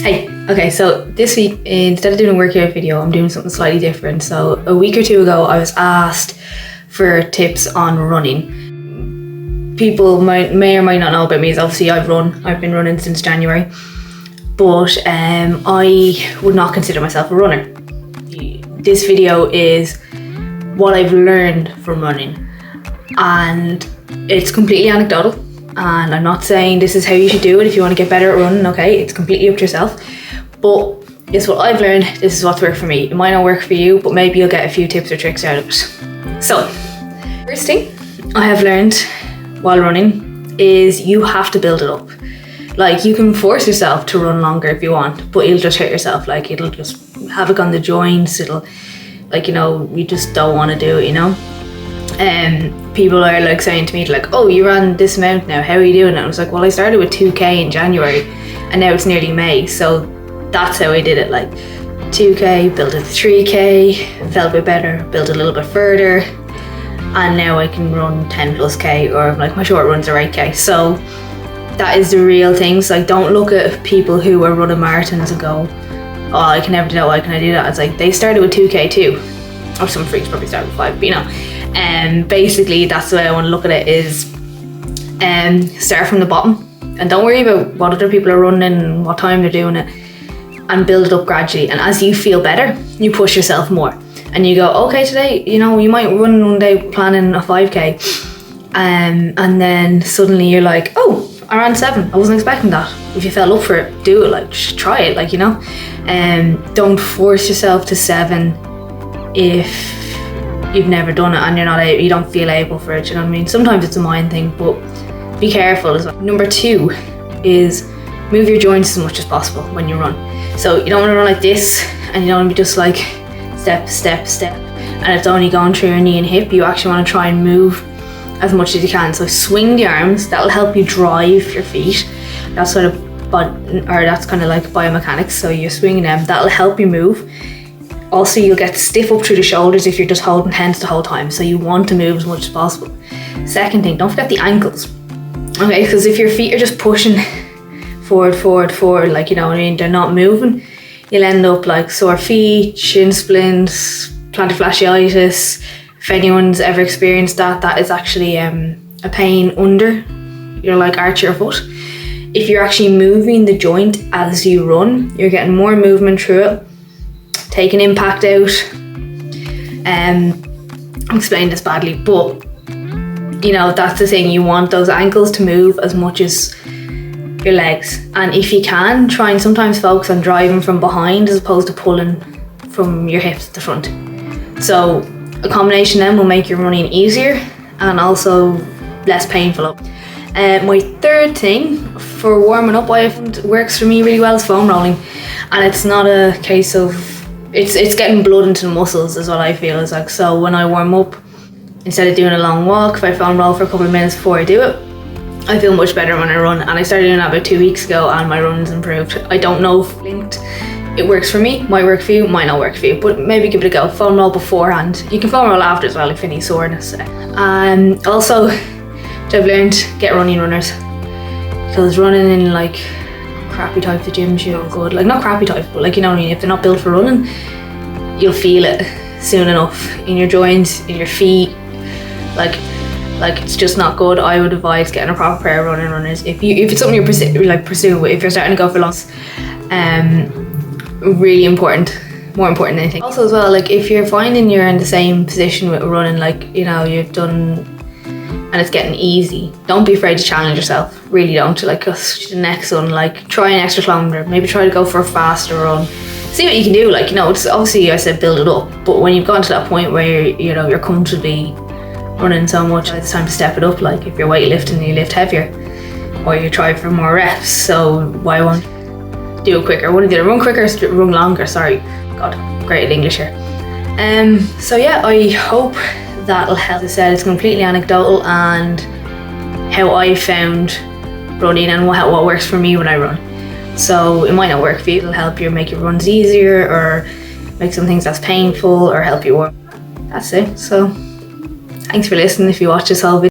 Hey, okay, so this week, instead of doing a workout video, I'm doing something slightly different. So a week or two ago, I was asked for tips on running. People may or might not know about me, is obviously I've been running since January, but I would not consider myself a runner. This video is what I've learned from running, and it's completely anecdotal. And I'm not saying this is how you should do it if you want to get better at running, okay? It's completely up to yourself. But it's what I've learned, this is what's worked for me. It might not work for you, but maybe you'll get a few tips or tricks out of it. So, first thing I have learned while running is you have to build it up. Like, you can force yourself to run longer if you want, but you'll just hurt yourself. Like, it'll just havoc on the joints. It'll, like, you know, you just don't want to do it, you know? People are like saying to me like, oh, you ran this amount now, how are you doing? And I was like, well, I started with 2k in January and now it's nearly May, so that's how I did it. Like 2k, build it to 3k, felt a bit better, build it a little bit further, and now I can run 10 plus k, or like my short runs are 8k. So that is the real things. Like, don't look at people who are running marathons and go, oh, I can never do that, why can I do that? It's like, they started with 2k too, or some freaks probably started with 5, but you know. Basically that's the way I want to look at it, is start from the bottom and don't worry about what other people are running and what time they're doing it, and build it up gradually. And as you feel better, you push yourself more and you go, okay, today, you know, you might run one day planning a 5k, and then suddenly you're like, oh, I ran 7, I wasn't expecting that. If you fell up for it, do it, like just try it, like, you know. Don't force yourself to 7 if you've never done it and you don't feel able for it, you know what I mean? Sometimes it's a mind thing, but be careful as well. Number 2 is move your joints as much as possible when you run. So you don't want to run like this, and you don't want to be just like step, step, step, and it's only going through your knee and hip. You actually want to try and move as much as you can. So swing the arms, that'll help you drive your feet. That's sort of, that's kind of like biomechanics. So you're swinging them, that'll help you move. Also, you'll get stiff up through the shoulders if you're just holding hands the whole time. So you want to move as much as possible. Second thing, don't forget the ankles. Okay, because if your feet are just pushing forward, like, you know what I mean, they're not moving, you'll end up like sore feet, shin splints, plantar fasciitis. If anyone's ever experienced that, that is actually a pain under your like arch of your foot. If you're actually moving the joint as you run, you're getting more movement through it, taking impact out. I'm explaining this badly, but you know, that's the thing. You want those ankles to move as much as your legs, and if you can, try and sometimes focus on driving from behind as opposed to pulling from your hips to the front. So a combination then will make your running easier and also less painful. My third thing for warming up, I find works for me really well, is foam rolling. And it's not a case of, it's getting blood into the muscles is what I feel is like. So when I warm up, instead of doing a long walk, if I foam roll for a couple of minutes before I do it, I feel much better when I run. And I started doing that about 2 weeks ago and my run's improved. I don't know if linked, it works for me, might work for you, might not work for you, but maybe give it a go. Foam roll beforehand. You can foam roll after as well if you need soreness. And also, I've learned, get running runners, because running in like crappy types of gyms, you know, good, like not crappy types, but like, you know what I mean, if they're not built for running, you'll feel it soon enough in your joints, in your feet, like it's just not good. I would advise getting a proper pair of running runners if it's something you're pursuing, if you're starting to go for longs. Really important, more important than anything. Also as well, like if you're finding you're in the same position with running, like, you know, you've done and it's getting easy, don't be afraid to challenge yourself. Really don't. Like, the next one, like try an extra kilometer, maybe try to go for a faster run, see what you can do. Like, you know, it's obviously, I said build it up, but when you've gotten to that point where you know you're comfortably running so much, it's time to step it up. Like if you're weightlifting, you lift heavier, or you try for more reps. So why won't do it quicker? One of the other, run quicker, run longer. Sorry, God, great at English here. So yeah, I hope that'll help. As I said, it's completely anecdotal and how I found running and what works for me when I run. So it might not work for you. It'll help you make your runs easier, or make some things less painful, or help you warm. That's it. So thanks for listening if you watch this whole video.